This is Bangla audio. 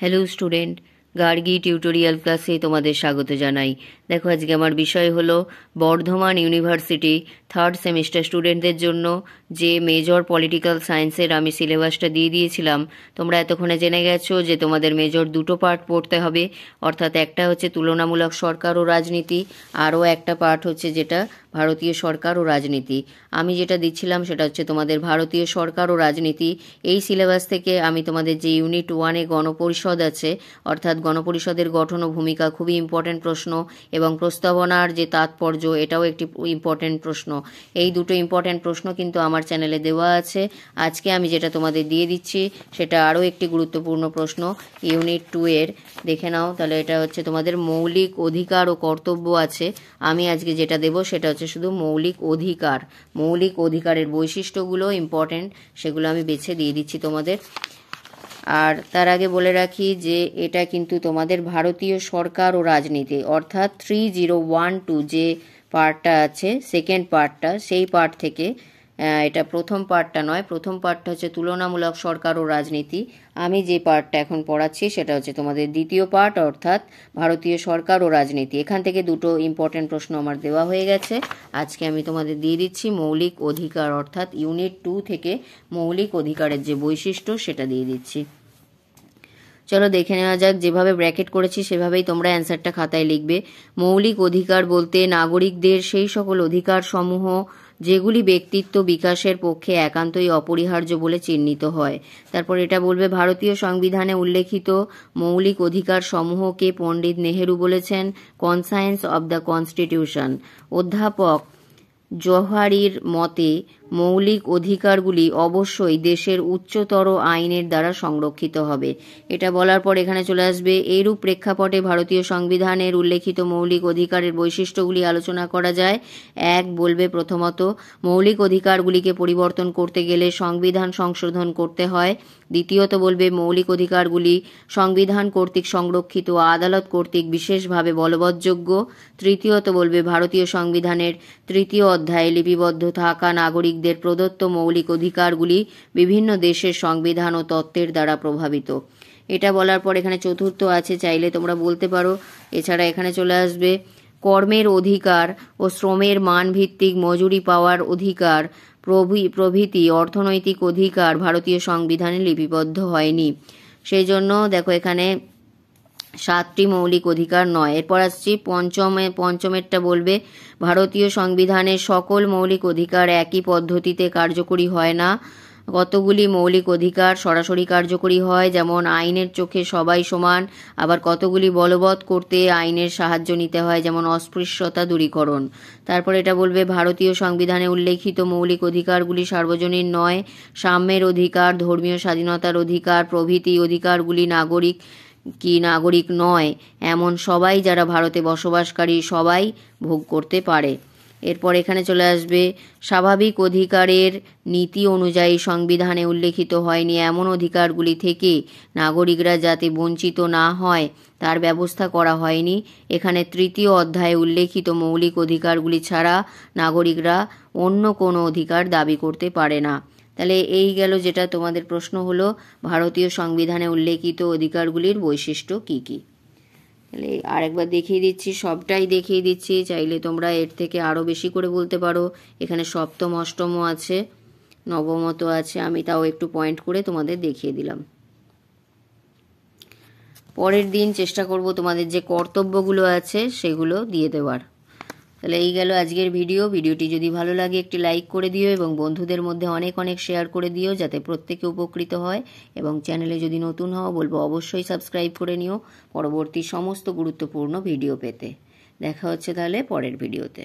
হ্যালো স্টুডেন্ট, গার্গী টিউটোরিয়াল ক্লাসে তোমাদের স্বাগত জানাই। দেখো, আজকে আমার বিষয় হলো বর্ধমান ইউনিভার্সিটি থার্ড সেমিস্টার স্টুডেন্টদের জন্য যে মেজর পলিটিক্যাল সায়েন্সের আমি সিলেবাসটা দিয়ে দিয়েছিলাম। তোমরা এতক্ষণে জেনে গেছো যে তোমাদের মেজর দুটো পার্ট পড়তে হবে, অর্থাৎ একটা হচ্ছে তুলনামূলক সরকার ও রাজনীতি, আরও একটা পার্ট হচ্ছে যেটা ভারতীয় সরকার ও রাজনীতি। আমি যেটা দিচ্ছিলাম সেটা হচ্ছে তোমাদের ভারতীয় সরকার ও রাজনীতি। এই সিলেবাস থেকে আমি তোমাদের যে ইউনিট 1-এ গণপরিষদ আছে, অর্থাৎ গণপরিষদের গঠন ও ভূমিকা, খুবই ইম্পর্ট্যান্ট প্রশ্ন, এবং প্রস্তাবনার যে তাৎপর্য, এটাও একটি ইম্পর্ট্যান্ট প্রশ্ন। এই দুটো ইম্পর্ট্যান্ট প্রশ্ন কিন্তু আমার চ্যানেলে দেওয়া আছে। আজকে আমি যেটা তোমাদের দিয়ে দিচ্ছি সেটা আরও একটি গুরুত্বপূর্ণ প্রশ্ন, ইউনিট 2-এর। দেখে নাও তাহলে। এটা হচ্ছে তোমাদের মৌলিক অধিকার ও কর্তব্য আছে। আমি আজকে যেটা দেব সেটা হচ্ছে শুধু মৌলিক অধিকার। মৌলিক অধিকারের বৈশিষ্ট্যগুলো ইম্পর্ট্যান্ট, সেগুলো আমি বেছে দিয়ে দিচ্ছি তোমাদের। আর তার আগে বলে রাখি যে এটা কিন্তু তোমাদের ভারতীয় সরকার ও রাজনীতি, অর্থাৎ 3012 যে পার্টটা আছে, সেকেন্ড পার্টটা, সেই পার্ট থেকে। এটা প্রথম পার্টটা নয়, প্রথম পার্টটা হচ্ছে তুলনামূলক সরকার ও রাজনীতি। আমি যে পার্টটা এখন পড়াচ্ছি সেটা হচ্ছে তোমাদের দ্বিতীয় পার্ট, অর্থাৎ ভারতীয় সরকার ও রাজনীতি। এখান থেকে দুটো ইম্পর্টেন্ট প্রশ্ন আমার দেওয়া হয়ে গেছে। আজকে আমি তোমাদের দিয়ে দিচ্ছি মৌলিক অধিকার, অর্থাৎ ইউনিট 2 থেকে মৌলিক অধিকারের যে বৈশিষ্ট্য সেটা দিয়ে দিচ্ছি। চলো দেখে নেওয়া যাক। যেভাবে ব্র্যাকেট করেছি সেভাবেই তোমরা অ্যান্সারটা খাতায় লিখবে। মৌলিক অধিকার বলতে নাগরিকদের সেই সকল অধিকার সমূহ যেগুলি ব্যক্তিত্ব বিকাশের পক্ষে একান্তই অপরিহার্য বলে চিহ্নিত হয়। তারপর এটা বলবে ভারতীয় সংবিধানে উল্লেখিত মৌলিক অধিকার সমূহকে পণ্ডিত নেহেরু বলেছেন কনসায়েন্স অব দ্য কনস্টিটিউশন। অধ্যাপক জওহারির মতে মৌলিক অধিকারগুলি অবশ্যই দেশের উচ্চতর আইনের দ্বারা সংরক্ষিত হবে। এটা বলার পর এখানে চলে আসবে এইরূপ প্রেক্ষাপটে ভারতীয় সংবিধানের উল্লেখিত মৌলিক অধিকারের বৈশিষ্ট্যগুলি আলোচনা করা যায়। এক, বলবে প্রথমত মৌলিক অধিকারগুলিকে পরিবর্তন করতে গেলে সংবিধান সংশোধন করতে হয়। দ্বিতীয়ত বলবে মৌলিক অধিকারগুলি সংবিধান কর্তৃক সংরক্ষিত, আদালত কর্তৃক বিশেষভাবে বলবৎযোগ্য। তৃতীয়ত বলবে ভারতীয় সংবিধানের 3য় অধ্যায়ে লিপিবদ্ধ থাকা নাগরিকদের প্রদত্ত মৌলিক অধিকারগুলি বিভিন্ন দেশের সংবিধান ও তত্ত্বের দ্বারা প্রভাবিত। এটা বলার পর এখানে চতুর্থ আছে, চাইলে তোমরা বলতে পারো। এছাড়া এখানে চলে আসবে কর্মের অধিকার ও শ্রমের মানভিত্তিক মজুরি পাওয়ার অধিকার প্রভৃতি অর্থনৈতিক অধিকার ভারতীয় সংবিধানে লিপিবদ্ধ হয়নি। সেই জন্য দেখো এখানে 7টি মৌলিক অধিকার নয়। এরপর আসছি পঞ্চমেরটা বলবে ভারতীয় সংবিধানের সকল মৌলিক অধিকার একই পদ্ধতিতে কার্যকরী হয় না। কতগুলি মৌলিক অধিকার সরাসরি কার্যকরী হয়, যেমন আইনের চোখে সবাই সমান। আবার কতগুলি বলবৎ করতে আইনের সাহায্য নিতে হয়, যেমন অস্পৃশ্যতা দূরীকরণ। তারপর এটা বলবে ভারতীয় সংবিধানে উল্লেখিত মৌলিক অধিকারগুলি সার্বজনীন নয়। সাম্যের অধিকার, ধর্মীয় স্বাধীনতার অধিকার প্রভৃতি অধিকারগুলি নাগরিক নয় এমন সবাই, যারা ভারতে বসবাসকারী সবাই ভোগ করতে পারে। এরপর এখানে চলে আসবে স্বাভাবিক অধিকারের নীতি অনুযায়ী সংবিধানে উল্লেখিত হয়নি এমন অধিকারগুলি থেকে নাগরিকরা যাতে বঞ্চিত না হয় তার ব্যবস্থা করা হয়নি। এখানে 3য় অধ্যায়ে উল্লেখিত মৌলিক অধিকারগুলি ছাড়া নাগরিকরা অন্য কোনো অধিকার দাবি করতে পারে না। তাহলে এই গেল যেটা তোমাদের প্রশ্ন হলো, ভারতীয় সংবিধানে উল্লেখিত অধিকারগুলির বৈশিষ্ট্য কী কী। তাহলে আরেকবার দেখিয়ে দিচ্ছি, সবটাই দেখিয়ে দিচ্ছি, চাইলে তোমরা এর থেকে আরও বেশি করে বলতে পারো। এখানে সপ্তম অষ্টমও আছে, নবমত আছে, আমি তাও একটু পয়েন্ট করে তোমাদের দেখিয়ে দিলাম। পরের দিন চেষ্টা করব তোমাদের যে কর্তব্যগুলো আছে সেগুলো দিয়ে দেওয়ার। তাহলে এই গেল আজকের ভিডিওটি যদি ভালো লাগে একটি লাইক করে দিও এবং বন্ধুদের মধ্যে অনেক অনেক শেয়ার করে দিও, যাতে প্রত্যেকে উপকৃত হয়। এবং চ্যানেলে যদি নতুন হও বলবো অবশ্যই সাবস্ক্রাইব করে নিও পরবর্তী সমস্ত গুরুত্বপূর্ণ ভিডিও পেতে। দেখা হচ্ছে তাহলে পরের ভিডিওতে।